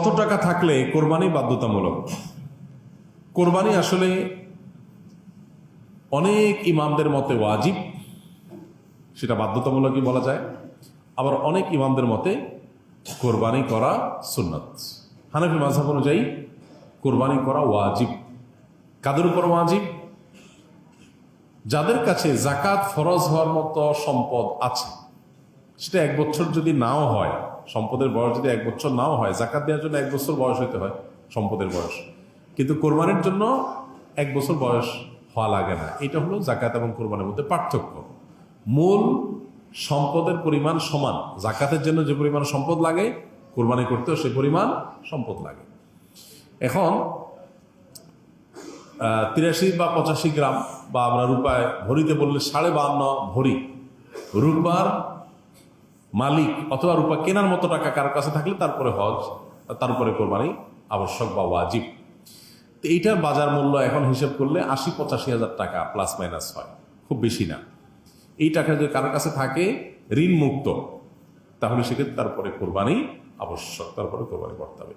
কত টাকা থাকলে কোরবানি বাধ্যতামূলক? কোরবানি আসলে অনেক ইমামদের মতে ওয়াজিব, সেটা বাধ্যতামূলকই বলা যায়। আবার অনেক ইমামদের মতে কোরবানি করা সুন্নাত। হানাফি মাযহাব অনুযায়ী কোরবানি করা ওয়াজিব। কাদের উপর ওয়াজিব? যাদের কাছে যাকাত ফরজ হওয়ার মতো সম্পদ আছে, সেটা 1 বছর যদি নাও হয়, সম্পদের বয়স যদি 1 বছর নাও হয়, যাকাত দেওয়ার জন্য 1 বছর বয়স হইতে হয় সম্পদের বয়স, কিন্তু কোরবানির জন্য 1 বছর বয়স হওয়া লাগে না। এটা হলো যাকাত এবং কোরবানির মধ্যে পার্থক্য। মূল সম্পদের পরিমাণ সমান। যাকাতের জন্য যে পরিমাণ সম্পদ লাগে, কোরবানি করতেও সে পরিমাণ সম্পদ লাগে। এখন 83 বা 85 গ্রাম, বা আমরা রূপায় ভরিতে বললে 52.5 ভরি রূপার মালিক অথবা রূপা কেনার মতো টাকা কারোর কাছে থাকলে তারপরে হজ, তারপরে কোরবানি আবশ্যক বা ওয়াজিব। তো এইটার বাজার মূল্য এখন হিসেব করলে 80-85 হাজার টাকা প্লাস মাইনাস হয়, খুব বেশি না। এই টাকা যদি কারোর কাছে থাকে ঋণ মুক্ত, তাহলে সেক্ষেত্রে তারপরে কোরবানি আবশ্যক, তারপরে কোরবানি করতে হবে।